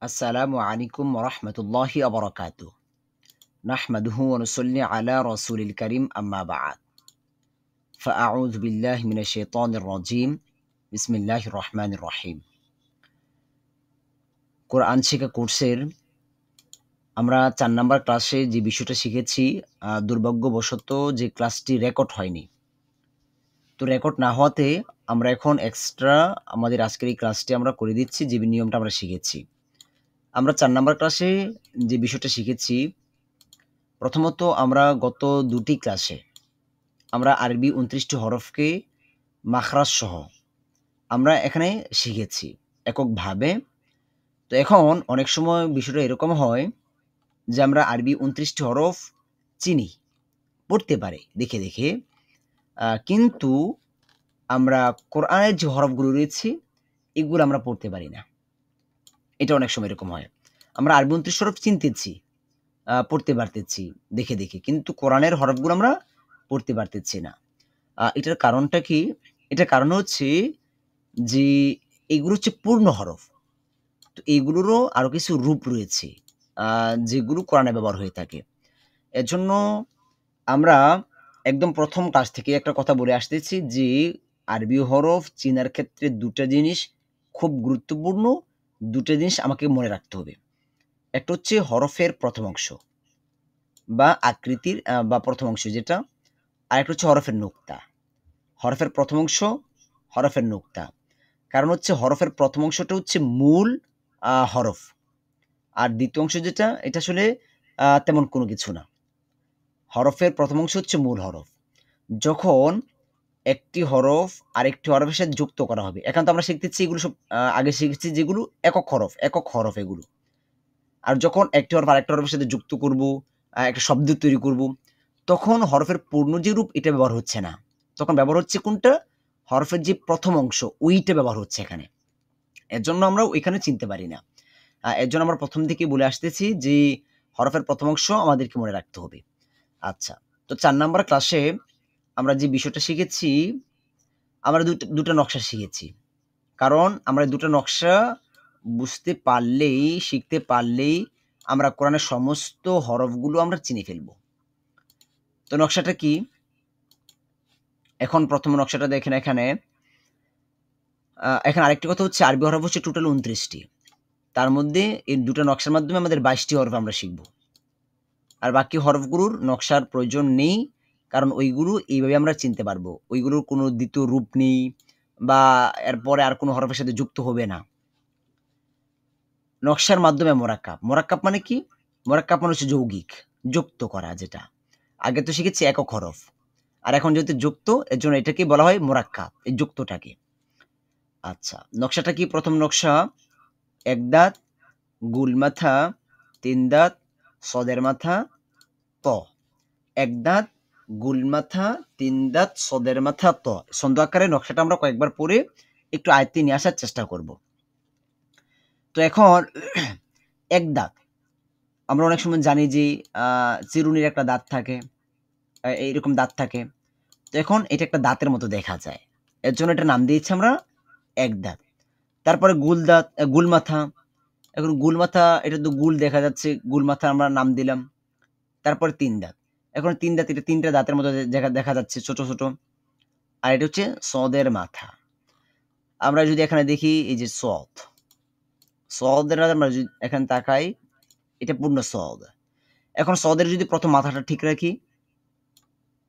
আসসালামু আলাইকুম ওরহমতুল্লাহি আবরাকাতু নাহমাদুহু ওয়া নুসাল্লি আলা রাসূলিল কারীম আম্মা বা'দ ফাআউযু বিল্লাহি মিনাশ শাইতানির রাজীম বিসমিল্লাহির রহমানির রহিম। কোরআন শিক্ষা কোর্সের আমরা ৪ নাম্বার ক্লাসে যে বিষয়টা শিখেছি, দুর্ভাগ্যবশত যে ক্লাসটি রেকর্ড হয়নি। তো রেকর্ড না হওয়াতে আমরা এখন এক্সট্রা আমাদের আজকের এই ক্লাসটি আমরা করে দিচ্ছি, যে নিয়মটা আমরা শিখেছি। আমরা ৪ নাম্বার ক্লাসে যে বিষয়টা শিখেছি, প্রথমত আমরা গত ২ টি ক্লাসে আমরা আরবি ২৯ টি হরফকে মাখরাজ সহ আমরা এখানে শিখেছি এককভাবে। তো এখন অনেক সময় বিষয়টা এরকম হয় যে আমরা আরবি ২৯ টি হরফ চিনি, পড়তে পারি দেখে। কিন্তু আমরা কোরআনের যে হরফগুলো রয়েছে এগুলো আমরা পড়তে পারি না। এটা অনেক সময় এরকম হয়। আমরা আরবি ২৯ হরফ চিনতেছি, পড়তে পারতেছি দেখে। কিন্তু কোরআনের হরফগুলো আমরা পড়তে পারতেছি না। এটার কারণটা কি? এটার কারণ হচ্ছে যে এগুলো হচ্ছে পূর্ণ হরফ। তো এগুলোরও আরো কিছু রূপ রয়েছে, যেগুলো কোরআনে ব্যবহার হয়ে থাকে। এজন্য আমরা একদম ১ম ক্লাস থেকে একটা কথা বলে আসতেছি যে আরবি হরফ চিনার ক্ষেত্রে ২ টা জিনিস খুব গুরুত্বপূর্ণ। ২ টা জিনিস আমাকে মনে রাখতে হবে। একটা হচ্ছে হরফের প্রথম অংশ বা আকৃতির বা প্রথম অংশ যেটা, আরেকটা হচ্ছে হরফের নোক্তা। হরফের প্রথম অংশ, হরফের নোক্তা। কারণ হচ্ছে হরফের প্রথম অংশটা হচ্ছে মূল হরফ। আর দ্বিতীয় অংশ যেটা, এটা আসলে তেমন কোনো কিছু না। হরফের প্রথম অংশ হচ্ছে মূল হরফ। যখন একটি হরফ আরেকটি হরফের সাথে যুক্ত করা হবে, এখন তো আমরা শিখতেছি এগুলো সব আগে শিখেছি যেগুলো একক হরফ এগুলো। আর যখন একটি হরফ আরেকটা হরফের সাথে যুক্ত করব, একটা শব্দ তৈরি করব, তখন হরফের পূর্ণ যে রূপ এটা ব্যবহার হচ্ছে না। তখন ব্যবহার হচ্ছে কোনটা? হরফের যে প্রথম অংশ ওইটা ব্যবহার হচ্ছে এখানে। এর জন্য আমরা ওইখানে চিনতে পারি না। এর জন্য আমরা প্রথম থেকেই বলে আসতেছি যে হরফের প্রথম অংশ আমাদেরকে মনে রাখতে হবে। আচ্ছা, তো ৪ নাম্বার ক্লাসে আমরা যে বিষয়টা শিখেছি, আমরা দুটা নকশা শিখেছি। কারণ আমরা ২ টা নকশা বুঝতে পারলেই, শিখতে পারলেই আমরা কোরআনের সমস্ত হরফগুলো আমরা চিনে ফেলব। তো নকশাটা কি? এখন ১ম নকশাটা দেখেন এখানে। এখন আরেকটি কথা হচ্ছে আরবি হরফ হচ্ছে টোটাল ২৯ টি। তার মধ্যে এই ২ টা নকশার মাধ্যমে আমাদের ২২ টি হরফ আমরা শিখব। আর বাকি হরফগুলোর নকশার প্রয়োজন নেই। কারণ ওইগুলো এইভাবে আমরা চিনতে পারবো। ওইগুলোর কোনো দ্বিতীয় রূপ নেই বা এরপরে আর কোনো হরফের সাথে যুক্ত হবে না। নকশার মাধ্যমে মোরাক্কাব। মোরাক্কাব মানে কি? মোরাক্কাব মানে হচ্ছে যৌগিক, যুক্ত করা যেটা। আগে তো শিখেছি একক হরফ। আর এখন যেহেতু যুক্ত, এজন্য এটাকেই বলা হয় মোরাক্কাব, এই যুক্তটাকে। আচ্ছা, নকশাটা কি? ১ম নকশা, ১ দাঁত, গুল মাথা, ৩ দাঁত, সদের মাথা, ত। ১ দাঁত, গুল মাথা, ৩ দাঁত, সদের মাথা, ত। ছন্দ আকারে নকশাটা আমরা কয়েকবার পড়ে একটু আয়ত্তে নিয়ে আসার চেষ্টা করব। তো এখন ১ দাঁত। আমরা অনেক সময় জানি যে চিরুনির একটা দাঁত থাকে, এইরকম দাঁত থাকে। তো এখন এটা একটা দাঁতের মতো দেখা যায়। এর জন্য এটার নাম দিয়েছি আমরা ১ দাঁত। তারপরে গুল দাঁত, গুল মাথা। এখন গুল মাথা, এটা তো গুল দেখা যাচ্ছে, গুল মাথা আমরা নাম দিলাম। তারপরে ৩ দাঁত। এখন ৩ দাঁত, এটা ৩ টা দাঁতের মতো দেখা যাচ্ছে ছোট। আর এটা হচ্ছে সদের মাথা। আমরা যদি এখানে দেখি এই যে সদ, সদের আমরা যদি এখানে তাকাই, এটা পূর্ণ সদ। এখন সদের যদি প্রথম মাথাটা ঠিক রাখি,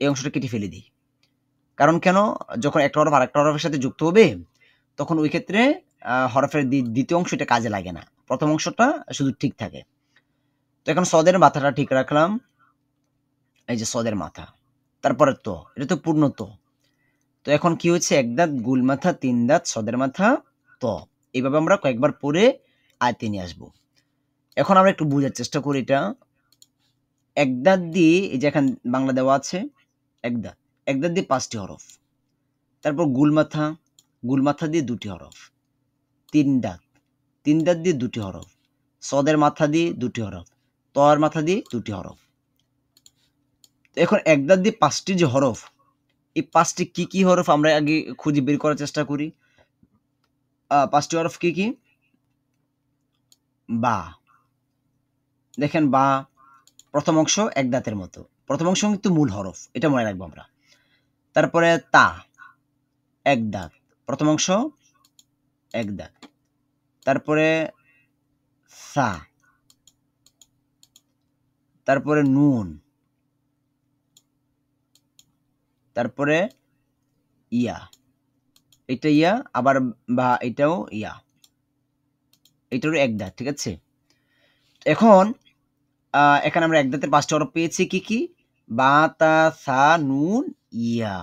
এই অংশটা কেটে ফেলে দিই। কারণ কেন? যখন একটা হরফ আরেকটা হরফের সাথে যুক্ত হবে, তখন ওই ক্ষেত্রে হরফের দ্বিতীয় অংশ এটা কাজে লাগে না। প্রথম অংশটা শুধু ঠিক থাকে। তো এখন সদের মাথাটা ঠিক রাখলাম। এই যে সদের মাথা। তারপরে ত, এটা তো পূর্ণ ত। তো এখন কি হচ্ছে? ১ দাঁত, গুল মাথা, ৩ দাঁত, সদের মাথা, ত। এইভাবে আমরা কয়েকবার পড়ে আয়ত্তে নিয়ে আসবো। এখন আমরা একটু বোঝার চেষ্টা করি এটা। ১ দাঁত দিয়ে, এই যে এখানে বাংলা দেওয়া আছে ১ দাঁত। ১ দাঁত দিয়ে ৫ টি হরফ। তারপর গুল মাথা দিয়ে ২ টি হরফ। ৩ দাঁত, ৩ দাঁত দিয়ে ২ টি হরফ। সদের মাথা দিয়ে ২ টি হরফ। তর মাথা দিয়ে ২ টি হরফ। তো এখন ১ দাঁত দিয়ে ৫ টি যে হরফ, এই ৫ টি কি হরফ আমরা আগে খুঁজে বের করার চেষ্টা করি। ৫ টি হরফ কি? বা, দেখেন বা প্রথম অংশ এক দাঁতের মতো, প্রথম অংশ কিন্তু মূল হরফ, এটা মনে রাখবো আমরা। তারপরে তা এক দাঁত, প্রথম অংশ এক দাঁত। তারপরে সা, তারপরে নুন, তারপরে ইয়া, এটা ইয়া, আবার বা এটাও ইয়া, এটারও এক দাঁত, ঠিক আছে। এখন এখানে আমরা এক দাঁতের 5টা হরফ পেয়েছি কি কি? বা, তা, সা, নুন, ইয়া।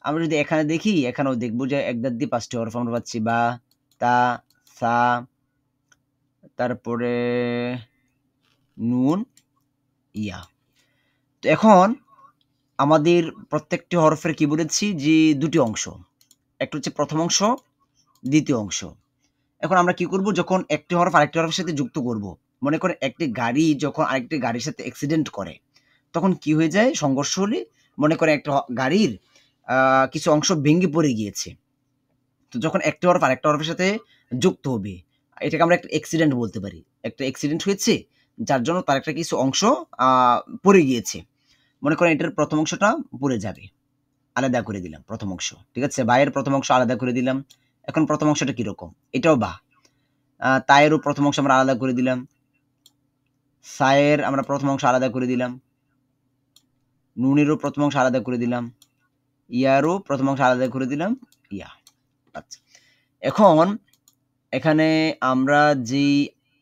আমরা যদি এখানে দেখি, এখানেও দেখবো যে এক দাঁত দিয়ে 5টি হরফ আমরা পাচ্ছি। বা, তা, সা, তারপরে নুন, ইয়া। তো এখন আমাদের প্রত্যেকটি হরফের কি বলেছি যে 2টি অংশ। একটা হচ্ছে প্রথম অংশ, দ্বিতীয় অংশ। এখন আমরা কি করব, যখন একটি হরফ আরেকটি হরফের সাথে যুক্ত করব, মনে করেন একটি গাড়ি যখন আরেকটি গাড়ির সাথে অ্যাক্সিডেন্ট করে, তখন কি হয়ে যায়, সংঘর্ষ হলে মনে করেন একটা গাড়ির কিছু অংশ ভেঙে পড়ে গিয়েছে। তো যখন একটি হরফ আরেকটা হরফের সাথে যুক্ত হবে, এটাকে আমরা একটা অ্যাক্সিডেন্ট বলতে পারি। একটা অ্যাক্সিডেন্ট হয়েছে, যার জন্য তার একটা কিছু অংশ পড়ে গিয়েছে। মনে করেন এটার প্রথম অংশটা পড়ে যাবে, আলাদা করে দিলাম প্রথম অংশ, ঠিক আছে। বা এর প্রথম অংশ আলাদা করে দিলাম। এখন প্রথম অংশটা কিরকম, এটাও বা। তায়েরও প্রথম অংশ আমরা আলাদা করে দিলাম। সায়ের আমরা প্রথম অংশ আলাদা করে দিলাম। নুনেরও প্রথম অংশ আলাদা করে দিলাম। ইয়ারও প্রথম অংশ আলাদা করে দিলাম। ইয়া। আচ্ছা, এখন এখানে আমরা যেই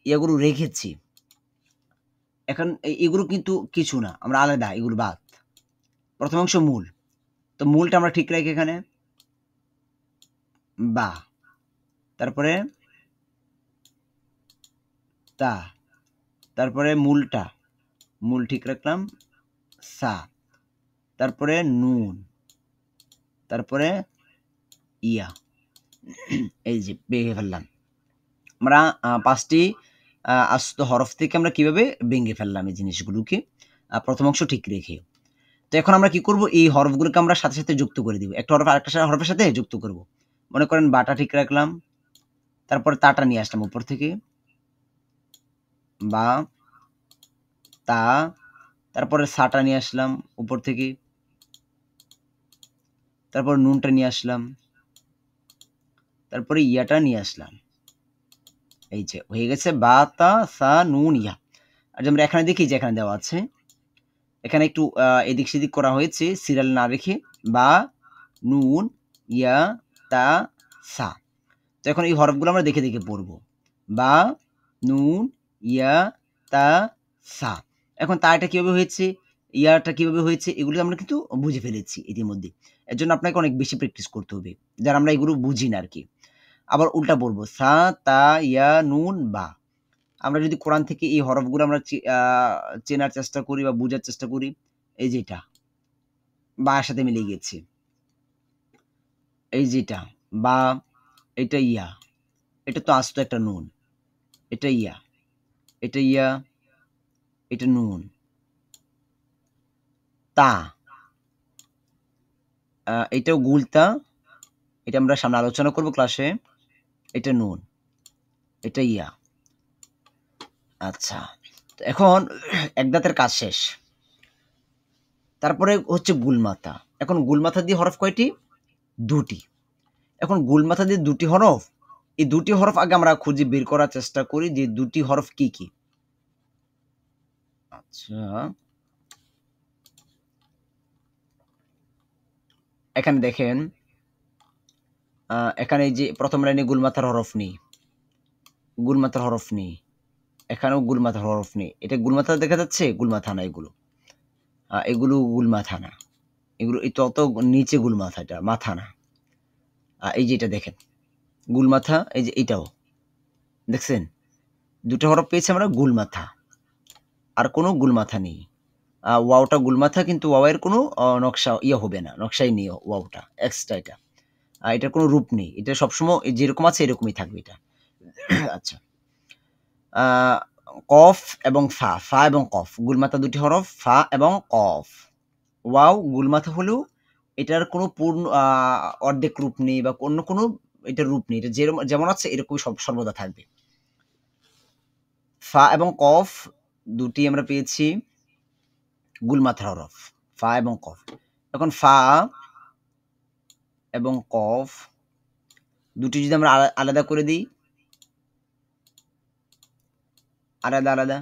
ইয়েগুলো রেখেছি, এখন এগুলো কিন্তু কিছু না, আমরা আলাদা, এগুলো বাদ। প্রথম অংশ মূল, তো মূলটা আমরা ঠিক রাখি এখানে বা, তারপরে তা, তারপরে মূলটা, মূল ঠিক রাখলাম সা, তারপরে নুন, তারপরে ইয়া। এই যে ভেঙে ফেললাম আমরা 5টি আস্ত হরফ থেকে আমরা কিভাবে ভেঙে ফেললাম এই জিনিসগুলোকে, প্রথম অংশ ঠিক রেখে। তো এখন আমরা কি করব, এই হরফগুলোকে আমরা সাথে সাথে যুক্ত করে দিব, একটা হরফ আরেকটা হরফের সাথে যুক্ত করব। মনে করেন বাটা ঠিক রাখলাম, তারপরে তাটা নিয়ে আসলাম উপর থেকে, বা, তা, তারপরে সাটা নিয়ে আসলাম উপর থেকে, তারপর নুনটা নিয়ে আসলাম, তারপরে ইয়াটা নিয়ে আসলাম। এই যে হয়ে গেছে বা, তা, সা, নুন, ইয়া। আর আমরা এখানে দেখি যে এখানে দেওয়া আছে, এখানে একটু এদিক সেদিক করা হয়েছে সিরিয়াল না রেখে, বা, নুন, ইয়া, তা, সা। তো এখন এই হরফগুলো আমরা দেখে দেখে পড়বো। বা, নুন, ইয়া, তা, সা। এখন তাটা কিভাবে হয়েছে, ইয়াটা কিভাবে হয়েছে, এগুলো আমরা কিন্তু বুঝে ফেলেছি ইতিমধ্যে। এর জন্য আপনাকে অনেক বেশি প্র্যাকটিস করতে হবে, যারা আমরা এগুলো বুঝি না আর কি। আবার উল্টা পড়বো, সা, তা, ইয়া, নুন, বা। আমরা যদি কোরআন থেকে এই হরফগুলো আমরা চেনার চেষ্টা করি বা বোঝার চেষ্টা করি, এই যেটা বা এর সাথে মিলে গেছে, এই যেটা বা, এটা ইয়া, এটা তো আস্ত একটা নুন, এটা ইয়া, এটা ইয়া, এটা নুন। তা, এটাও গুলতা, এটা আমরা সামনে আলোচনা করব ক্লাসে। এটা নুন, এটা ইয়া। আচ্ছা, তো এখন এক দাঁতের কাজ শেষ। তারপরে হচ্ছে গুলমাথা। এখন গুলমাথা দিয়ে হরফ কয়টি, 2টি। এখন গুলমাথা দিয়ে 2টি হরফ, এই 2টি হরফ আগে আমরা খুঁজে বের করার চেষ্টা করি যে 2টি হরফ কি কি। আচ্ছা, এখানে দেখেন, এখানে এই যে প্রথম লাইনে গুলমাথার হরফ নেই, গুলমাথার হরফ নেই, এখানেও গুলমাথার হরফ নেই। এটা গুলমাথা দেখা যাচ্ছে, গুলমাথা না এগুলো, এগুলো গুলমাথা না, এগুলো এই তত নিচে গুলমাথা, এটা মাথা না। এই যে এটা দেখেন গুলমাথা, এই যে এটাও দেখছেন, 2টা হরফ পেয়েছি আমরা গুলমাথা, আর কোনো গুলমাথা নেই। ওয়াওটা গুলমাথা, কিন্তু ওয়াওয়ের কোনো নকশা ইয়ে হবে না, নকশাই নেই ওয়াওটা, এক্সট্রা এটা। এটার কোনো রূপ নেই, এটা সবসময় যেরকম আছে এরকমই থাকবে এটা। আচ্ছা, আহ, কফ এবং ফা, ফা এবং কফ, গুলমাথা 2টি হরফ, ফা এবং কফ। ওয়াও গুলমাথা হলেও এটার কোনো পূর্ণ অর্ধেক রূপ নেই বা অন্য কোনো এটার রূপ নেই, এটা যেমন আছে এরকমই সর্বদা থাকবে। ফা এবং কফ দুটি আমরা পেয়েছি গুল মাথার হরফ, ফা এবং কফ। এখন ফা এবং কফ দুটি যদি আমরা আলাদা করে দিই, আলাদা আলাদা,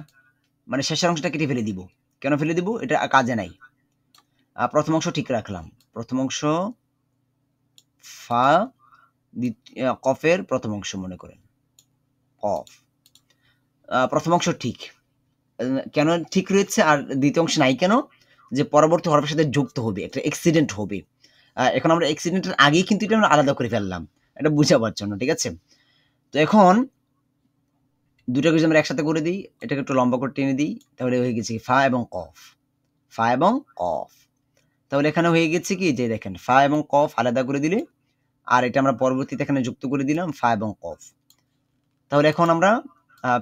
মানে শেষের অংশটা কেটে ফেলে দিব। কেন ফেলে দিব? এটা কাজে নাই। প্রথম অংশ ঠিক রাখলাম, প্রথম অংশ ফা, কফের প্রথম অংশ মনে করেন কফ, প্রথম অংশ ঠিক। কেন ঠিক রয়েছে আর দ্বিতীয় অংশ নাই কেন? যে পরবর্তী হরফের সাথে যুক্ত হবে, একটা অ্যাক্সিডেন্ট হবে। এখন আমরা অ্যাক্সিডেন্টের আগেই কিন্তু এটা আমরা আলাদা করে ফেললাম, এটা বুঝাবার জন্য, ঠিক আছে? তো এখন দুটাকে যদি আমরা একসাথে করে দিই, এটাকে একটু লম্বা করে টেনে দিই, তাহলে হয়ে গেছে ফা এবং কফ, ফা এবং কফ। তাহলে এখানে হয়ে গেছে কি, যে দেখেন ফা এবং কফ আলাদা করে দিলে, আর এটা আমরা পরবর্তীতে এখানে যুক্ত করে দিলাম ফা এবং কফ। তাহলে এখন আমরা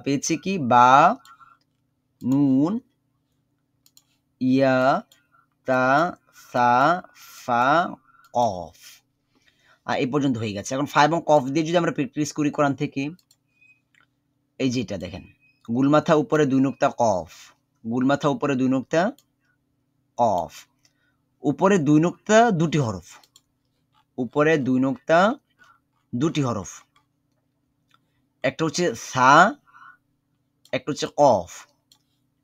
পেয়েছি কি, বা, নুন, ইয়া, তা, সা, ফা, কফ। এই পর্যন্ত হয়ে গেছে। এখন ফা এবং কফ দিয়ে যদি আমরা প্র্যাকটিস করি কোরআন থেকে, এই যে এটা দেখেন, গুলমাথা উপরে ২ নুক্তা কফ, গুলমাথা উপরে ২ নুক্তা কফ, উপরে ২ নুক্তা দুটি হরফ, উপরে ২ নুক্তা দুটি হরফ, একটা হচ্ছে সা, একটা হচ্ছে কফ,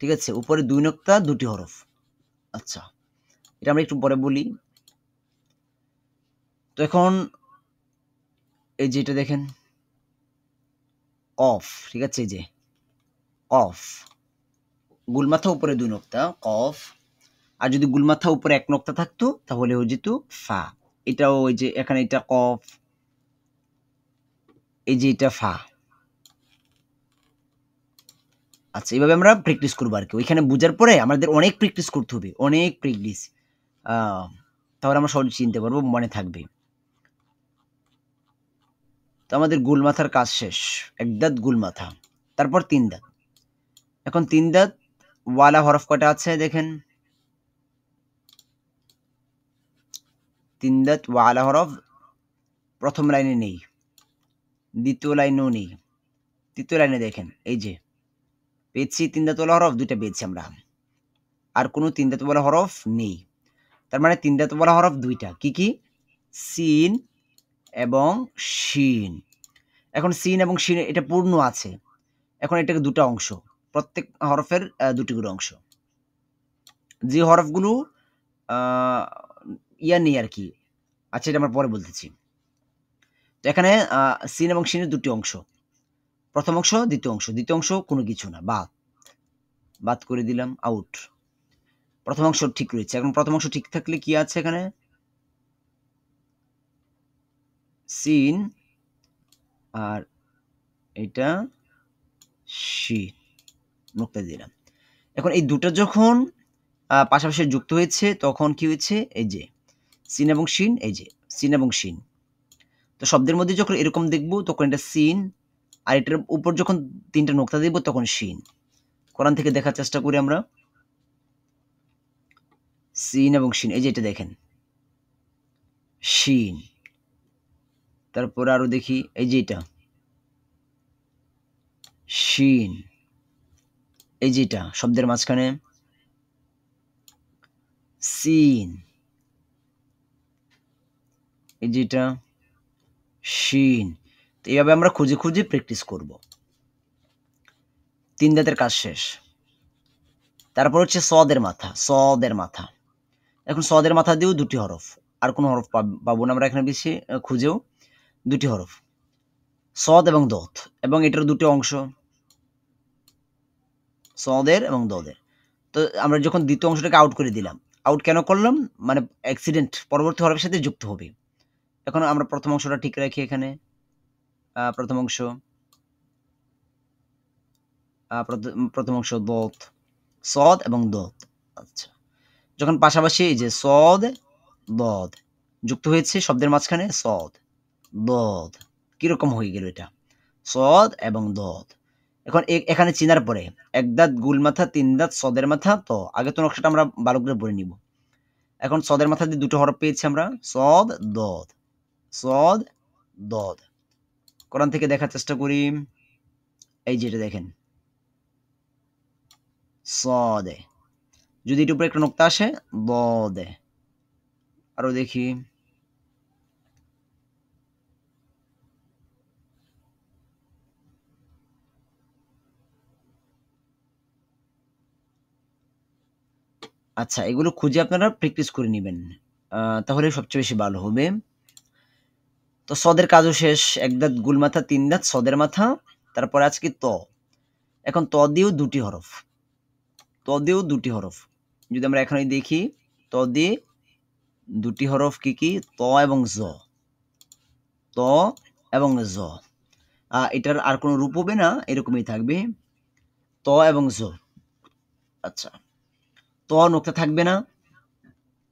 ঠিক আছে? উপরে ২ নুক্তা দুটি হরফ। আচ্ছা, এটা আমরা একটু পরে বলি। তো এখন এই যে এটা দেখেন কফ, ঠিক আছে? এই যে কফ, গুলমাথা উপরে ২ নোক্তা কফ, আর যদি গুলমাথা উপরে ১ নোক্তা থাকতো তাহলে হয়ে যেত ফা। এটাও ওই যে এখানে এটা কফ, এই যে এটা ফা। আচ্ছা, এইভাবে আমরা প্র্যাকটিস করবো আর কি। ওইখানে বুঝার পরে আমাদের অনেক প্র্যাকটিস করতে হবে, অনেক প্র্যাকটিস। তাহলে আমরা সহজে চিনতে পারবো, মনে থাকবে। তো আমাদের গুলমাথার কাজ শেষ, এক দাঁত গুলমাথা, তারপর ৩ দাঁত। এখন ৩ দাঁত ওয়ালা হরফ কয়টা আছে দেখেন, ৩ দাঁত ওয়ালা হরফ প্রথম লাইনে নেই, দ্বিতীয় লাইনেও নেই, তৃতীয় লাইনে দেখেন এই যে পেয়েছি ৩ দাঁত ওয়ালা হরফ, ২টা পেয়েছি আমরা, আর কোনো ৩ দাঁত ওয়ালা হরফ নেই। তার মানে ৩ দাঁত ওয়ালা হরফ ২টা, কি কি? সিন এবং শিন। এখন সিন এবং শিন এটা পূর্ণ আছে, এখন এটাকে ২টা অংশ, প্রত্যেক হরফের ২টি করে অংশ। যে হরফগুলো ইয়া নেই আর কি, আচ্ছা এটা আমরা পরে বলতেছি। তো এখানে সিন এবং শিনের ২টি অংশ, প্রথম অংশ, দ্বিতীয় অংশ, দ্বিতীয় অংশ কোনো কিছু না, বাদ, বাদ করে দিলাম, আউট। প্রথম অংশ ঠিক রয়েছে। এখন প্রথম অংশ ঠিক থাকলে কি আছে এখানে, সিন আর এটা শিন, নোক্তা দিলাম। এখন এই দুটো যখন পাশাপাশি যুক্ত হয়েছে তখন কি হয়েছে, এই যে সিন এবং শিন, এই যে সিন এবং শিন। তো শব্দের মধ্যে যখন এরকম দেখবো তখন এটা সিন, আর এটার উপর যখন ৩টা নোক্তা দিব তখন শিন। কোরআন থেকে দেখার চেষ্টা করি আমরা, সিন এবং শিন, এই যে এটা দেখেন শিন। তারপর আরো দেখি, এই যে এটা শিন, এই যে এটা শব্দের মাঝখানে সিন, এই যে এটা শিন। তো এইভাবে আমরা খুঁজে খুঁজে প্র্যাকটিস করব। ৩ দাঁতের কাজ শেষ। তারপর হচ্ছে সদের মাথা, সদের মাথা। এখন সদের মাথা দিয়েও ২টি হরফ, আর কোনো হরফ পাবো না আমরা এখানে বেশি খুঁজেও, ২টি হরফ, সদ এবং দত, এবং এটার ২টি অংশ, সদের এবং দদের। তো আমরা যখন দ্বিতীয় অংশটাকে আউট করে দিলাম, আউট কেন করলাম, মানে অ্যাক্সিডেন্ট পরবর্তী হরফের সাথে যুক্ত হবে। এখন আমরা প্রথম অংশটা ঠিক রাখি, এখানে প্রথম অংশ, প্রথম অংশ দত, সদ এবং দত। আচ্ছা, যখন পাশাপাশি এই যে সদ দদ যুক্ত হয়েছে শব্দের মাঝখানে, সদ দদ, কিরকম হয়ে গেল এটা, সদ এবং দদ। এখন এখানে চিনার পরে এক দাঁত গুল মাথা, ৩ দাঁত সদের মাথা। তো আগে তো নকশাটা আমরা ভালো করে পড়ে নিব। এখন সদের মাথা দিয়ে ২টো হরফ পেয়েছি আমরা, সদ দদ, সদ দদ। কোরআন থেকে দেখার চেষ্টা করি, এই যেটা দেখেন সদে। যদি এটার উপরে একটা নোক্তা আসে বদে। আরো দেখি, আচ্ছা এগুলো খুঁজে আপনারা প্র্যাকটিস করে নেবেন, তাহলে সবচেয়ে বেশি ভালো হবে। তো সদের কাজও শেষ, এক দাঁত গুল মাথা, তিন দাঁত সদের মাথা। তারপরে আজকে ত। এখন ত দিয়েও দুটি হরফ, ত দিয়েও দুটি হরফ। যদি আমরা এখানে দেখি, ত দিয়ে দুটি হরফ কি কি? ত এবং জ, ত এবং জ। এটার আর কোনো রূপ হবে না, এরকমই থাকবে, ত এবং জ। আচ্ছা, ত নোক্তা থাকবে না,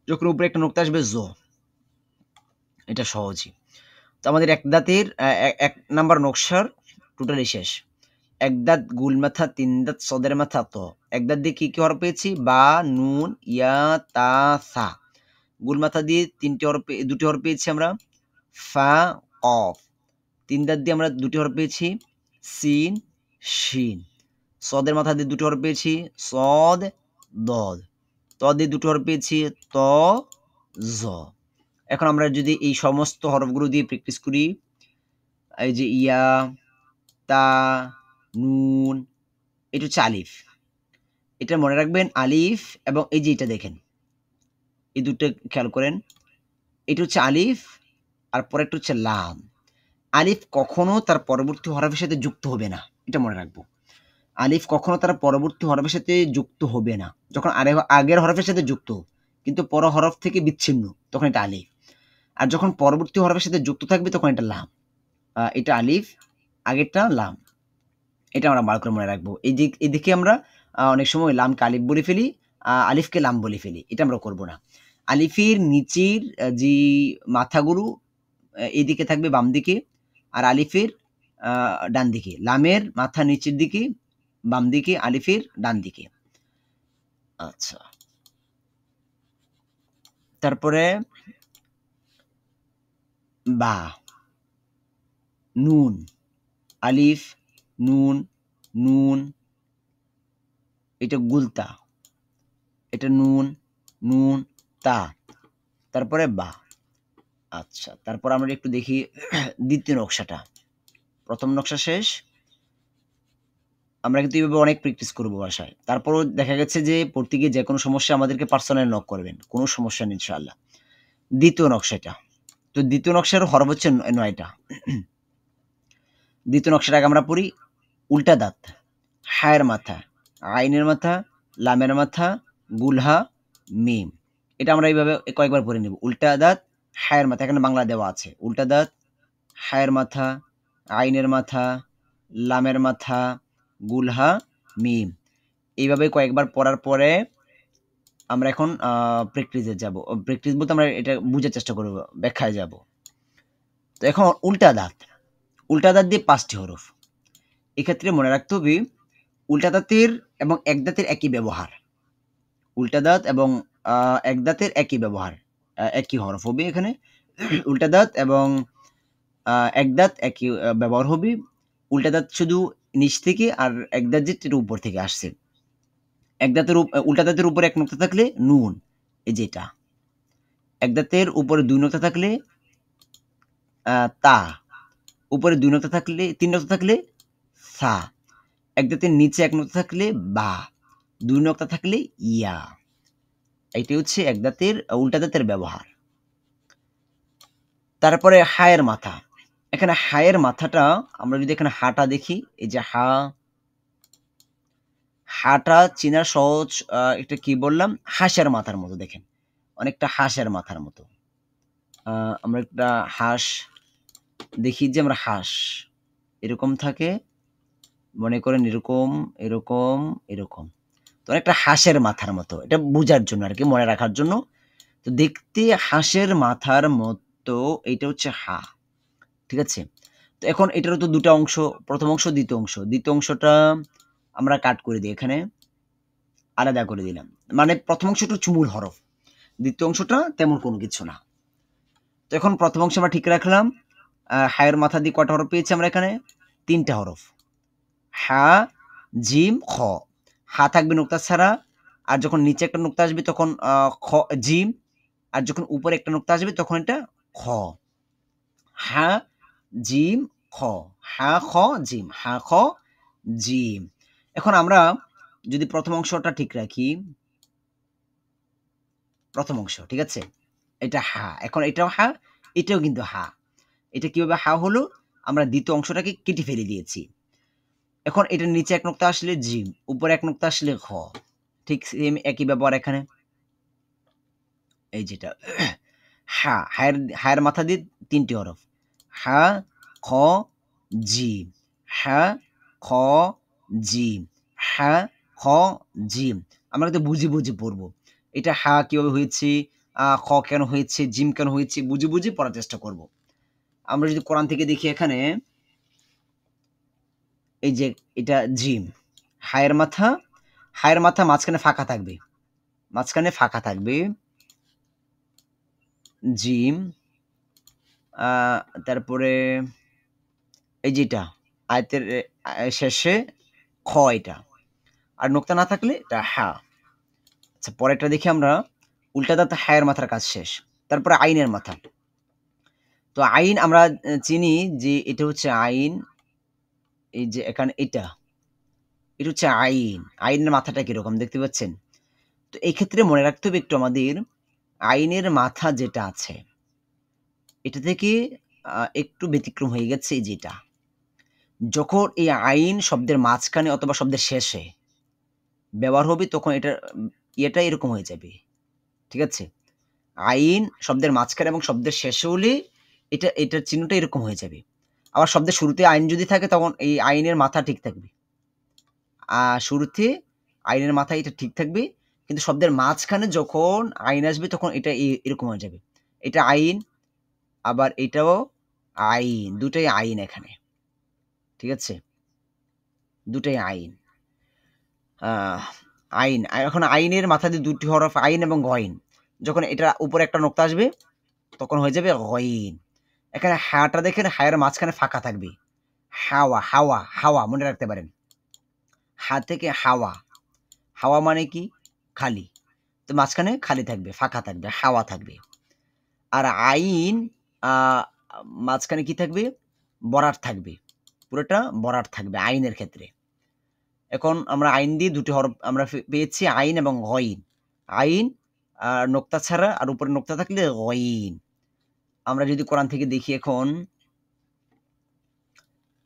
যখন উপরে একটা নোক্তা আসবে জ। এটা সহজই। তো আমাদের এক দাঁতের এক নাম্বার নকশার টোটালি শেষ। এক দাঁত গুল মাথা, তিন দাঁত সদের মাথা, ত। এক দাঁত দিয়ে কি কি হরফ পেয়েছি? বা, নুন, ইয়া, তা, সা। গুল মাথা দিয়ে তিনটি হরফ, দুটি হরফ পেয়েছি আমরা, ফা, কফ। তিন দাঁত দিয়ে আমরা দুটি হরফ পেয়েছি, সিন, শিন। সদের মাথা দিয়ে দুটি হরফ পেয়েছি, সদ, দদ। ত দিয়ে দুটি হরফ পেয়েছি, ত, জ। এখন আমরা যদি এই সমস্ত হরফগুলো দিয়ে প্র্যাকটিস করি, এই যে ইয়া, তা, নুন, এটা হচ্ছে আলিফ। এটা মনে রাখবেন আলিফ, এবং এই যে এটা দেখেন, এই দুটো খেয়াল করেন, এটা হচ্ছে আলিফ আর পরেরটা হচ্ছে লাম। আলিফ কখনো তার পরবর্তী হরফের সাথে যুক্ত হবে না, এটা মনে রাখবো। আলিফ কখনো তার পরবর্তী হরফের সাথে যুক্ত হবে না। যখন আগের হরফের সাথে যুক্ত কিন্তু পর হরফ থেকে বিচ্ছিন্ন, তখন এটা আলিফ। আর যখন পরবর্তী হরফের সাথে যুক্ত থাকবে তখন এটা লাম। এটা আলিফ, আগেরটা লাম। এটা আমরা বার করে মনে রাখবো। এদিকে আমরা অনেক সময় লামকে আলিফ বলে ফেলি, আলিফকে লাম বলে ফেলি, এটা আমরা করব না। আলিফের নিচের যে মাথাগুলো এইদিকে থাকবে বাম দিকে, আর আলিফের ডান দিকে। লামের মাথা নিচের দিকে বাম দিকে, আলিফের ডান দিকে। আচ্ছা, তারপরে বা, নুন, আলিফ, নুন, নুন, এটা গুলতা, এটা নুন, নুন, তা, তারপরে বা। আচ্ছা, তারপর আমরা একটু দেখি দ্বিতীয় নকশাটা। প্রথম নকশা শেষ, আমরা কিন্তু এইভাবে অনেক প্র্যাকটিস করবো বাসায়। তারপরও দেখা গেছে যে পড়তে গিয়ে যে কোনো সমস্যা আমাদেরকে পার্সোনাল নক করবেন, কোনো সমস্যা নেই ইনশাআল্লাহ। দ্বিতীয় নকশাটা, তো দ্বিতীয় নকশার হরফ হচ্ছে ৯টা। দ্বিতীয় নকশার আগে আমরা পড়ি উল্টা দাঁত, হায়ের মাথা, আইনের মাথা, লামের মাথা, গুলহা, মিম। এটা আমরা এইভাবে কয়েকবার পড়ে নেব। উল্টা দাঁত, হায়ের মাথা, এখানে বাংলা দেওয়া আছে। উল্টা দাঁত, হায়ের মাথা, আইনের মাথা, লামের মাথা, গুলহা, মিম। এইভাবে কয়েকবার পড়ার পরে আমরা এখন প্র্যাকটিসে যাব। প্র্যাকটিস বলতে আমরা এটা বুঝার চেষ্টা করব, ব্যাখ্যায় যাব। তো এখন উল্টা দাঁত, উল্টা দাঁত দিয়ে ৫টি হরফ। এক্ষেত্রে মনে রাখতে হবে উল্টা দাঁতের এবং এক দাঁতের একই ব্যবহার। উল্টা দাঁত এবং এক দাঁতের একই ব্যবহার, একই হরফ হবে এখানে। উল্টা দাঁত এবং এক দাঁত একই ব্যবহার হবে। উল্টা দাঁত শুধু নিচ থেকে, আর এক দাঁত যেটা উপর থেকে আসছে। এক দাঁতের উল্টা দাঁতের উপরে এক নোক্তা থাকলে নুন, এই যেটা। এক দাঁতের উপরে ২ নোক্তা থাকলে তা, উপরে ২ নোক্তা থাকলে, ৩ নোক্তা থাকলে সা। এক দাঁতের নিচে এক নোক্তা থাকলে বা, ২ নোক্তা থাকলে ইয়া। এটি হচ্ছে এক দাঁতের উল্টা দাঁতের ব্যবহার। তারপরে হায়ের মাথা। এখানে হায়ের মাথাটা আমরা যদি এখানে হাটা দেখি, এই যে হাটা চেনার সহজ, এটা কি বললাম? হাঁসের মাথার মতো দেখেন, অনেকটা হাঁসের মাথার মতো। আমরা একটা হাঁস দেখি, যে আমরা হাঁস এরকম থাকে, মনে করেন এরকম, এরকম, এরকম। তো অনেকটা হাঁসের মাথার মতো, এটা বোঝার জন্য আর কি, মনে রাখার জন্য। তো দেখতে হাঁসের মাথার মতো, এইটা হচ্ছে হা, ঠিক আছে? তো এখন এটারও তো ২টা অংশ, প্রথম অংশ, দ্বিতীয় অংশ। দ্বিতীয় অংশটা আমরা কাট করে দিই, এখানে আলাদা করে দিলাম। মানে প্রথম অংশটা চুমুর হরফ, দ্বিতীয় অংশটা তেমন কোনো কিছু না। তো এখন প্রথম অংশ আমরা ঠিক রাখলাম। হায়ের মাথা দিয়ে কয়টা হরফ পেয়েছি আমরা এখানে? ৩টা হরফ, হা, জিম, খ। হা থাকবে নোক্তা ছাড়া, আর যখন নিচে একটা নোক্তা আসবে তখন খ জিম, আর যখন উপরে একটা নোক্তা আসবে তখন এটা খ। হা জিম খ, হা খ জিম, হা খ জিম। এখন আমরা যদি প্রথম অংশটা ঠিক রাখি, প্রথম অংশ ঠিক আছে, এটা হা, এখন এটাও হা, এটাও কিন্তু হা। এটা কিভাবে হা হলো, আমরা দ্বিতীয় অংশটাকে কেটে ফেলে দিয়েছি। এখন এটার নিচে এক নোক্তা আসলে জিম, উপরে এক নোক্তা আসলে খ। ঠিক সেম একই ব্যবহার এখানে। এই যেটা হা, হায়ের মাথা দিয়ে ৩টি হরফ, হা খ জিম, হা খ জিম, হা খ জিম। আমরা কিন্তু বুঝে বুঝে পড়বো এটা হা কিভাবে হয়েছে, খ কেন হয়েছে, জিম কেন হয়েছে, বুঝে বুঝে পড়ার চেষ্টা করব। আমরা যদি কোরআন থেকে দেখি এখানে, এই যে এটা জিম, হায়ের মাথা, হায়ের মাথা মাঝখানে ফাঁকা থাকবে, মাঝখানে ফাঁকা থাকবে জিম। তারপরে এই যেটা আয়তের শেষে খ, এটা আর নোক্তা না থাকলে এটা হা। আচ্ছা পরেরটা দেখি আমরা, উল্টা দাঁত হায়ের মাথার কাজ শেষ। তারপরে আইনের মাথা। তো আইন আমরা চিনি যে এটা হচ্ছে আইন, এই যে এখানে এটা হচ্ছে আইন। আইনের মাথাটা কিরকম দেখতে পাচ্ছেন? তো এই ক্ষেত্রে মনে রাখতে হবে একটু আমাদের, আইনের মাথা যেটা আছে এটা থেকে একটু ব্যতিক্রম হয়ে গেছে এই যেটা। যখন এই আইন শব্দের মাঝখানে অথবা শব্দের শেষে ব্যবহার হবে তখন এটার ইয়েটা এরকম হয়ে যাবে। ঠিক আছে? আইন শব্দের মাঝখানে এবং শব্দের শেষে হলে এটার চিহ্নটা এরকম হয়ে যাবে। আবার শব্দের শুরুতে আইন যদি থাকে তখন এই আইনের মাথা ঠিক থাকবে। শুরুতে আইনের মাথায় এটা ঠিক থাকবে। কিন্তু শব্দের মাঝখানে যখন আইন আসবে তখন এটা এরকম হয়ে যাবে। এটা আইন, আবার এটাও আইন। দুটাই আইন এখানে। ঠিক আছে? দুটাই আইন। আহ আইন। এখন আইনের মাথা দিয়ে ২ টি হরফ আইন এবং গইন। যখন এটার উপরে একটা নোক্তা আসবে তখন হয়ে যাবে গইন। এখানে হাটা দেখেন, হায়ের মাঝখানে ফাঁকা থাকবে। হাওয়া, হাওয়া, হাওয়া মনে রাখতে পারেন। হা থেকে হাওয়া। হাওয়া মানে কি? খালি। তো মাঝখানে খালি থাকবে, ফাঁকা থাকবে, হাওয়া থাকবে। আর আইন আ মাঝখানে কি থাকবে? বরাট থাকবে। পুরোটা বরাট থাকবে আইনের ক্ষেত্রে। এখন আমরা আইন দিয়ে ২ টি হরফ আমরা পেয়েছি আইন এবং গইন। আইন নোক্তা ছাড়া, আর উপরে নোক্তা থাকলে গইন। আমরা যদি কোরআন থেকে দেখি এখন,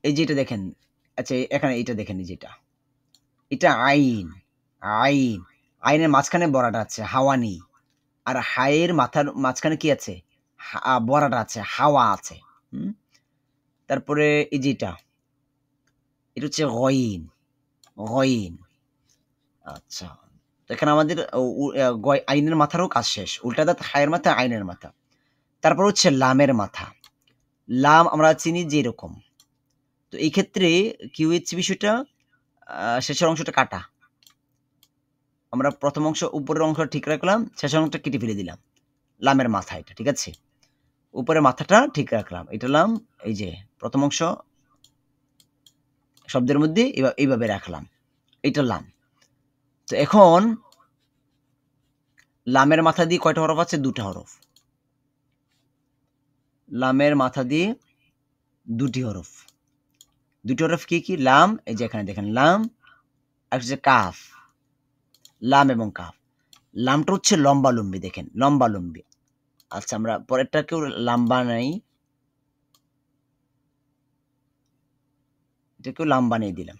এই যে এটা দেখেন, আচ্ছা এখানে এটা দেখেন এই যেটা। এটা আইন, আইন। আইনের মাঝখানে বরাট আছে, হাওয়া নেই। আর হায়ের মাথার মাঝখানে কি আছে? বরাট আছে, হাওয়া আছে। হুম? তারপরে এই যে এটা হচ্ছে গইন, গইন। আচ্ছা। তো এখানে আমাদের উ উ আ গয় আইনের মাথারও কাজ শেষ। উল্টা দাঁত হায়ের মাথা, আইনের মাথা। তারপর হচ্ছে লামের মাথা। লাম আমরা চিনি যে এরকম। তো এই ক্ষেত্রে কি হয়েছে বিষয়টা? শেষের অংশটা কাটা। আমরা ১ম অংশ উপরের অংশ ঠিক রাখলাম, শেষের অংশটা কেটে ফেলে দিলাম। লামের মাথা এটা, ঠিক আছে? উপরের মাথাটা ঠিক রাখলাম। এটা লাম, এই যে ১ম অংশ শব্দের মধ্যে এইভাবে রাখলাম। এইটা লাম। তো এখন লামের মাথা দিয়ে কয়টা হরফ আছে? ২ টা হরফ। লামের মাথা দিয়ে ২ টি হরফ। ২ টি হরফ কি, কি? লাম, এই যে এখানে দেখেন লাম, আর হচ্ছে কাফ। লাম এবং কাফ। লামটা হচ্ছে লম্বালম্বি, দেখেন লম্বালম্বি। আচ্ছা আমরা পরেরটাকেও লাম বানাই। এটাকেও লাম বানিয়ে দিলাম।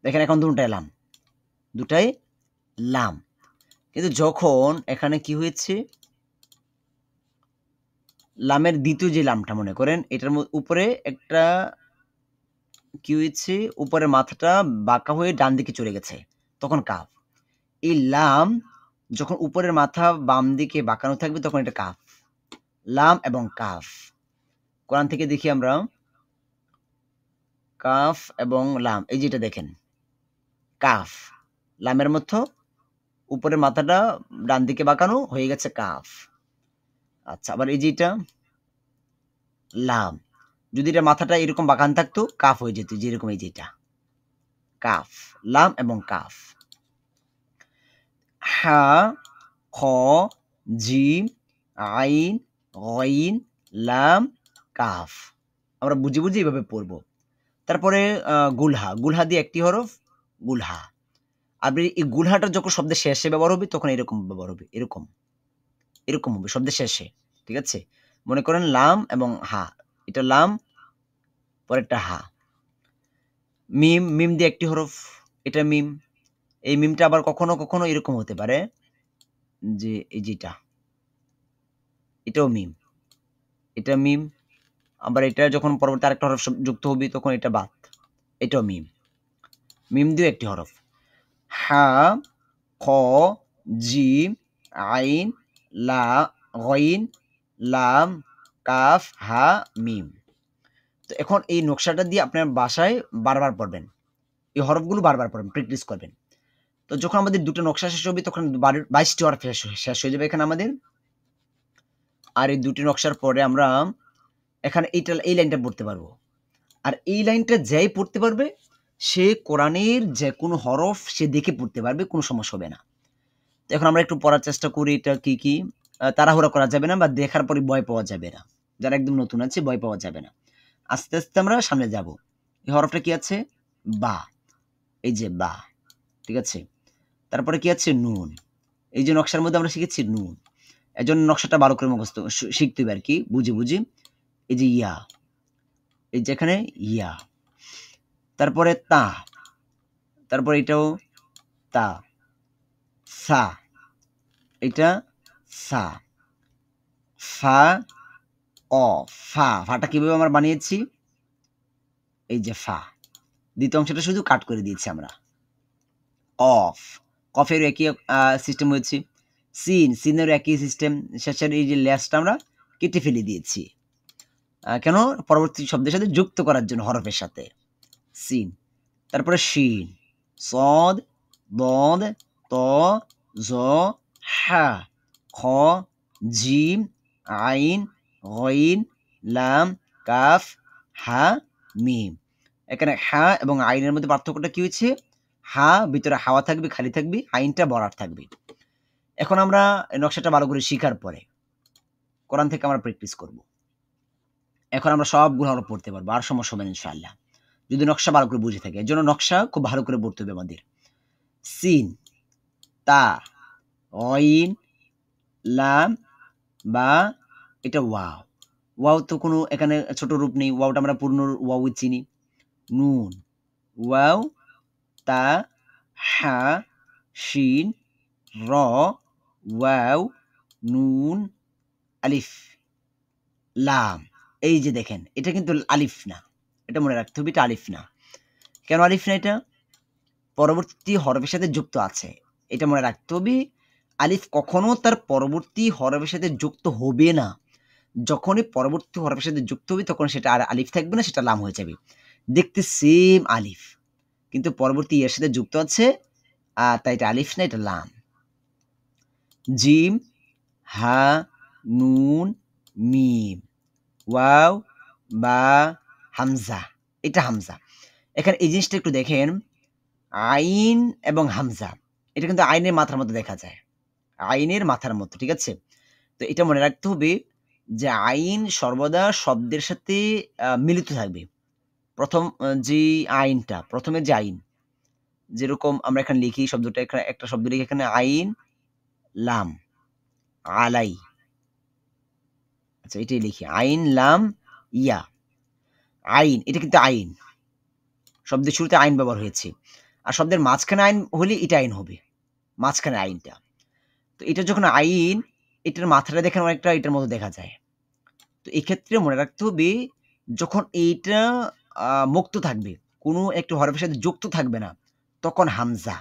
দেখেন এখন ২ টাই লাম। ২ টাই লাম। কিন্তু যখন এখানে কি হয়েছে? লামের ২য় যে লামটা মনে করেন, এটার উপরে একটা কি হয়েছে? উপরের মাথাটা বাঁকা হয়ে ডান দিকে চলে গেছে। তখন কাফ। এই লাম যখন উপরের মাথা বাম দিকে বাঁকানো থাকবে তখন এটা কাফ। লাম এবং কাফ। কোরআন থেকে দেখি আমরা, কাফ এবং লাম। এই যে এটা দেখেন, কাফ। লামের মতো উপরের মাথাটা ডান দিকে বাঁকানো হয়ে গেছে কাফ। আচ্ছা আবার এই যে এটা লাম। যদি এটার মাথাটা এরকম বাঁকানো থাকতো কাফ হয়ে যেত, যেরকম এই যে এটা। কাফ, লাম এবং কাফ। হা, খ, জিম, আইন, গইন, লাম, কাফ। আমরা বুঝে বুঝে এইভাবে পড়ব। তারপরে গুলহা, গুলহা দিয়ে একটি হরফ গুলহা। আপনি এই গুলহাটা যখন শব্দের শেষে ব্যবহার হবে তখন এরকম ব্যবহার হবে, এরকম এরকম হবে শব্দের শেষে, ঠিক আছে? মনে করেন লাম এবং হা, এটা লাম, পরেরটা হা। মিম, মিম দিয়ে একটি হরফ, এটা মিম। এই মিমটা আবার কখনো কখনো এরকম হতে পারে যে এই যেটা, এটাও মিম, এটা মিম। আবার এটা যখন পরবর্তী আরেকটা হরফ যুক্ত হবে তখন এটা বাত, এটাও মিম। মিম দিয়ে একটি হরফ। হা, খ, জিম, আইন, লা, গইন, লাম, কাফ, হা, মিম। তো এখন এই নকশাটা দিয়ে আপনার বাসায় বারবার পড়বেন, এই হরফগুলো বারবার পড়বেন, প্র্যাকটিস করবেন। তো যখন আমাদের দুটো নকশা শেষ হবে তখন 22টি হরফ শেষ হয়ে যাবে এখানে আমাদের। আর এই দুটি নকশার পরে আমরা এখানে এই লাইনটা পড়তে পারবো। আর এই লাইনটা যেই পড়তে পারবে সে কোরআনের যে কোনো হরফ সে দেখে পড়তে পারবে, কোনো সমস্যা হবে না। তো এখন আমরা একটু পড়ার চেষ্টা করি এটা কি কি। তাড়াহুড়া করা যাবে না বা দেখার পরে ভয় পাওয়া যাবে না। যারা একদম নতুন আছে ভয় পাওয়া যাবে না। আস্তে আস্তে আমরা সামনে যাব। এই হরফটা কি আছে? বা, এই যে বা, ঠিক আছে? তারপরে কি আছে? নুন। এই যে নকশার মধ্যে আমরা শিখেছি নুন, এজন্য নকশাটা ভালো করে মুখস্থ শিখতে হবে আর কি, বুঝে বুঝে। এই যে ইয়া, এই যে এখানে ইয়া, তারপরে তা, তারপরে এটাও তা, সা, এটা সা, ফা, অ, ফা। ফাটা কিভাবে আমরা বানিয়েছি? এই যে ফা, দ্বিতীয় অংশটা শুধু কাট করে দিয়েছি আমরা। অফ, কফের একই সিস্টেম হয়েছে। সিন, সিনেরও একই সিস্টেম। শেষের এই যে ল্যাসটা আমরা কেটে ফেলে দিয়েছি, কেন? পরবর্তী শব্দের সাথে যুক্ত করার জন্য, হরফের সাথে। সিন, তারপরে শিন, সদ, বদ, ত, জ, হা, খ, জিম, আইন, গইন, লাম, কাফ, হা, মিম। এখানে হা এবং আইনের মধ্যে পার্থক্যটা কি হয়েছে? হা ভিতরে হাওয়া থাকবে, খালি থাকবে, আইনটা বরার থাকবে। এখন আমরা নকশাটা ভালো করে শিখার পরে কোরআন থেকে আমরা প্র্যাকটিস করব। এখন আমরা সবগুলো হরফ পড়তে পারবো, আর সমস্যা হবে না ইনশাআল্লাহ, যদি নকশা ভালো করে বুঝে থাকে। এর জন্য নকশা খুব ভালো করে পড়তে হবে আমাদের। সিন, তা, অইন, লাম, বা, এটা ওয়াও। ওয়াও তো কোনো এখানে ছোট রূপ নেই, ওয়াওটা আমরা পূর্ণ ওয়াও চিনি। নুন, ওয়াও, তা, হা, শিন, র, ওয়াও, নুন, আলিফ, লাম। এই যে দেখেন, এটা কিন্তু আলিফ না, এটা মনে রাখতে হবে, এটা আলিফ না। কেন আলিফ না? এটা পরবর্তী হরফের সাথে যুক্ত আছে, এটা মনে রাখতে হবে। আলিফ কখনো তার পরবর্তী হরফের সাথে যুক্ত হবে না। যখনই পরবর্তী হরফের সাথে যুক্ত হবে তখন সেটা আর আলিফ থাকবে না, সেটা লাম হয়ে যাবে। দেখতে সেম আলিফ, কিন্তু পরবর্তী এর সাথে যুক্ত আছে, তাই এটা আলিফ না, এটা লাম। জিম, হা, নুন, মিম, ওয়াও, বা, হামজা, এটা হামজা। এখানে এই জিনিসটা একটু দেখেন, আইন এবং হামজা, এটা কিন্তু আইনের মাথার মতো দেখা যায়, আইনের মাথার মতো, ঠিক আছে? তো এটা মনে রাখতে হবে যে আইন সর্বদা শব্দের সাথে মিলিত থাকবে। প্রথম যে আইনটা, প্রথমের যে আইন, যেরকম আমরা এখানে লিখি শব্দটা, এখানে একটা শব্দ লিখি, এখানে আইন, লাম, আলাই। আচ্ছা, এটাই লিখি, আইন, লাম, ইয়া। আইন, এটা কিন্তু আইন, শব্দের শুরুতে আইন ব্যবহার হয়েছে। আর শব্দের মাঝখানে আইন হলে এটা আইন হবে, মাঝখানে আইনটা। তো এটা যখন আইন, এটার মাথাটা দেখেন অনেকটা এটার মতো দেখা যায়। তো এক্ষেত্রে মনে রাখতে হবে, যখন এইটা মুক্ত থাকবে, কোনো একটি হরফের সাথে যুক্ত থাকবে না, তখন হামজা।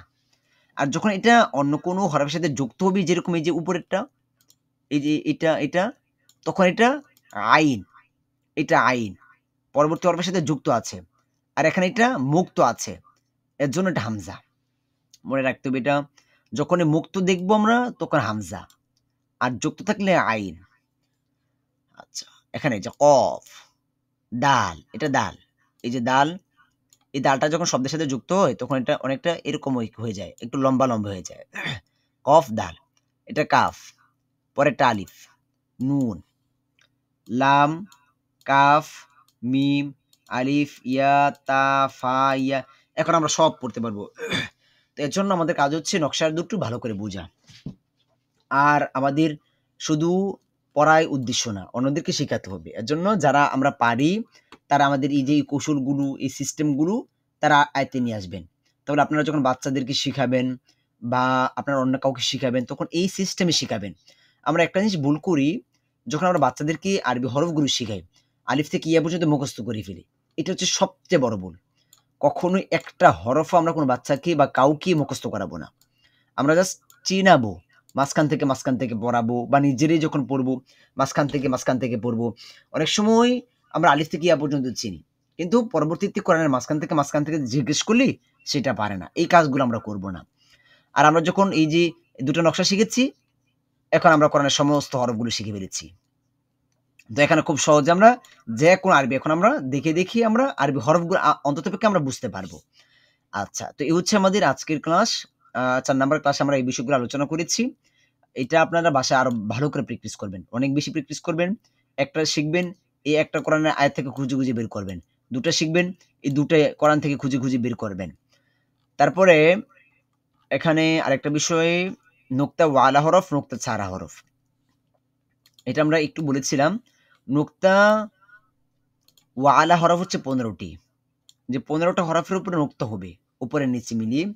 আর যখন এটা অন্য কোনো হরফের সাথে যুক্ত হবে, যেরকম এই যে উপরেরটা, এই যে এটা, তখন এটা আইন, এটা আইন পরবর্তী হরফের সাথে যুক্ত আছে। আর এখানে এটা মুক্ত আছে, এর জন্য এটা হামজা। মনে রাখতে হবে এটা, যখনই মুক্ত দেখবো আমরা তখন হামজা, আর যুক্ত থাকলে আইন। আচ্ছা, এখানে যে কফ, দাল, এটা দাল, এই যে দাল, এই দালটা যখন শব্দের সাথে যুক্ত হয় তখন এটা অনেকটা এরকম হয়ে যায়, একটু লম্বা লম্বা হয়ে যায়। কফ দাল, এটা কাফ, পরেরটা আলিফ, নুন, লাম, কাফ, মিম, আলিফ, ইয়া, তা, ফা, ইয়া। এখন আমরা সব পড়তে পারবো। তো এর জন্য আমাদের কাজ হচ্ছে নকশার দুটো ভালো করে বোঝা। আর আমাদের শুধু পড়ায় উদ্দেশ্য না, অন্যদেরকে শেখাতে হবে। এর জন্য যারা আমরা পারি তারা আমাদের এই যে এই কৌশলগুলো, এই সিস্টেমগুলো তারা আয়ত্তে নিয়ে আসবেন। তাহলে আপনারা যখন বাচ্চাদেরকে শিখাবেন বা আপনারা অন্য কাউকে শিখাবেন তখন এই সিস্টেমে শিখাবেন। আমরা একটা জিনিস ভুল করি, যখন আমরা বাচ্চাদেরকে আরবি হরফগুলো শিখাই, আলিফ থেকে ইয়া পর্যন্ত মুখস্থ করে ফেলি। এটা হচ্ছে সবচেয়ে বড় ভুল। কখনোই একটা হরফও আমরা কোনো বাচ্চাকে বা কাউকে মুখস্থ করাবো না। আমরা জাস্ট চিনাবো, মাঝখান থেকে পড়াবো বা নিজেরাই যখন পড়বো মাঝখান থেকে পড়বো। অনেক সময় আমরা আলিফ থেকে ইয়া পর্যন্ত চিনি, কিন্তু পরবর্তীতে কোরআনের মাঝখান থেকে জিজ্ঞেস করলে সেটা পারে না। এই কাজগুলো আমরা করব না। আর আমরা যখন এই যে দুটো নকশা শিখেছি, এখন আমরা কোরআনের সমস্ত হরফগুলো শিখে ফেলেছি। তো এখানে খুব সহজে আমরা যে কোনো আরবি এখন আমরা দেখে আমরা আরবি হরফগুলো অন্ততপক্ষে আমরা বুঝতে পারবো। আচ্ছা, তো এই হচ্ছে আমাদের আজকের ক্লাস। ৪ নাম্বার ক্লাসে আমরা এই বিষয়গুলো আলোচনা করেছি। এটা আপনারা বাসায় আরো ভালো করে প্র্যাকটিস করবেন। অনেক বেশি প্র্যাকটিস করবেন। একটা শিখবেন, এই একটা কোরআনের আয়াত থেকে খুঁজে বের করবেন। ২ টা শিখবেন, এই ২ টা কোরআন থেকে খুঁজে বের করবেন। তারপরে এখানে আরেকটা বিষয়, নোক্তা ওয়ালা হরফ, নোক্তা ছাড়া হরফ। এটা আমরা একটু বলেছিলাম। নোক্তা ওয়ালা হরফ হচ্ছে ১৫ টি। যে ১৫ টা হরফের উপরে নোক্তা হবে, উপরে নিচে মিলিয়ে।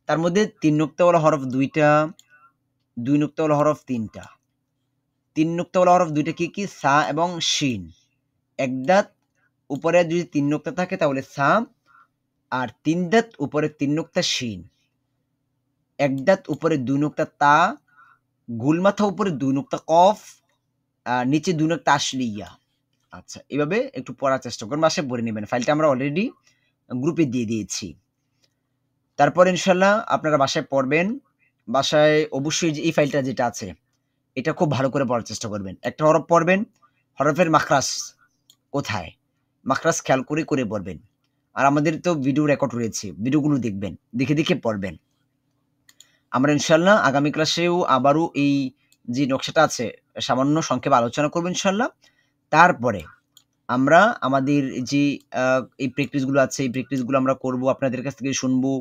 তার মধ্যে ৩ নোক্তাওয়ালা হরফ ২ টা, ২ নোক্তাওয়ালা হরফ ৩ টা। ৩ নোক্তাওয়ালা হরফ ২ টা কি? সা এবং শিন। এক দাঁত উপরে যদি ৩ নোক্তা থাকে তাহলে সা, আর ৩ দাঁত উপরে ৩ নোক্তা শিন। এক দাঁত উপরে ২ নোক্তা তা, গুল মাথা উপরে ২ নোক্তা কফ, নিচে ২ নোক্তা আশলিয়া। আচ্ছা, এভাবে একটু পড়ার চেষ্টা করবেন, বাসায় পড়ে নেবেন। ফাইলটা আমরা অলরেডি গ্রুপে দিয়ে দিয়েছি। তারপর ইনশাল্লাহ আপনারা বাসায় পড়বেন। বাসায় অবশ্যই যে এই ফাইলটা যেটা আছে এটা খুব ভালো করে পড়ার চেষ্টা করবেন। একটা হরফ পড়বেন, হরফের মাখরাজ কোথায়? মাখরাজ খেয়াল করে পড়বেন। আর আমাদের তো ভিডিও রেকর্ড রয়েছে, ভিডিওগুলো দেখবেন, দেখে পড়বেন। আমরা ইনশাল্লাহ আগামী ক্লাসেও আবারও এই যে নকশাটা আছে সামান্য সংক্ষেপে আলোচনা করব ইনশাল্লাহ। তারপরে আমরা আমাদের যে এই প্র্যাকটিসগুলো আছে, এই প্র্যাকটিসগুলো আমরা করব, আপনাদের কাছ থেকে শুনবো।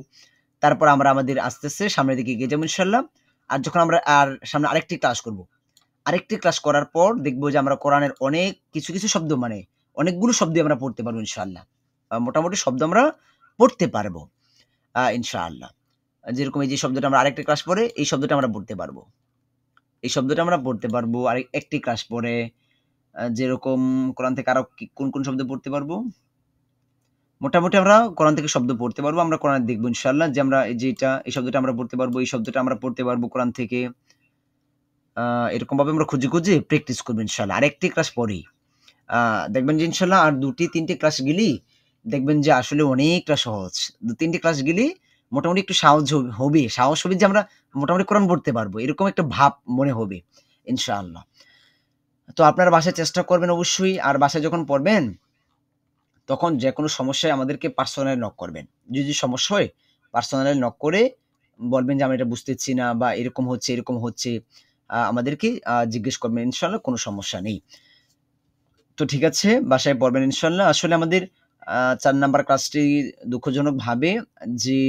তারপর আমরা আমাদের আস্তে সামনের দিকে এগিয়ে যাবো ইনশাল্লাহ। আর যখন আমরা সামনে আরেকটি ক্লাস করব, আরেকটি ক্লাস করার পর দেখবো যে আমরা কোরআনের অনেক কিছু শব্দ, মানে অনেকগুলো শব্দ আমরা পড়তে পারবো ইনশাআল্লাহ। মোটামুটি শব্দ আমরা পড়তে পারবো ইনশাআল্লাহ। যেরকম এই যে শব্দটা আমরা আরেকটি ক্লাস পরে এই শব্দটা আমরা পড়তে পারবো। এই শব্দটা আমরা পড়তে পারবো একটি ক্লাস পরে। যেরকম কোরআন থেকে আরো কোন শব্দ পড়তে পারবো? মোটামুটি আমরা কোরআন থেকে শব্দ পড়তে পারবো। আমরা কোরআন দেখবো ইনশাআল্লাহ যে আমরা এই শব্দটা আমরা পড়তে পারবো, এই শব্দটা আমরা পড়তে পারবো কোরআন থেকে। এরকম ভাবে আমরা খুঁজে প্র্যাকটিস করবো ইনশাআল্লাহ আরেকটি ক্লাস পরেই। দেখবেন যে ইনশাআল্লাহ আর ২টি-৩টি ক্লাস গেলেই দেখবেন যে আসলে অনেকটা সহজ। ২-৩টি ক্লাস গেলেই মোটামুটি একটু সাহস হবে যে আমরা মোটামুটি কোরআন পড়তে পারবো। এরকম একটা ভাব মনে হবে ইনশাআল্লাহ। তো আপনারা বাসায় চেষ্টা করবেন অবশ্যই। আর বাসায় যখন পড়বেন তখন যেকোনো সমস্যায় আমাদেরকে পার্সোনালি নক করবেন। যদি সমস্যা হয় পার্সোনালি নক করে বলবেন যে আমি এটা বুঝতেছি না বা এরকম হচ্ছে। আমাদেরকে জিজ্ঞেস করবেন, ইনশাআল্লাহ কোনো সমস্যা নেই। তো ঠিক আছে, বাসায় পড়বেন ইনশাআল্লাহ। আসলে আমাদের ৪ নাম্বার ক্লাসটি দুঃখজনকভাবে যে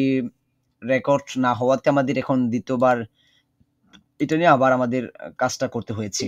রেকর্ড না হওয়াতে আমাদের এখন ২য় বার এটা নিয়ে আবার আমাদের কাজটা করতে হয়েছে।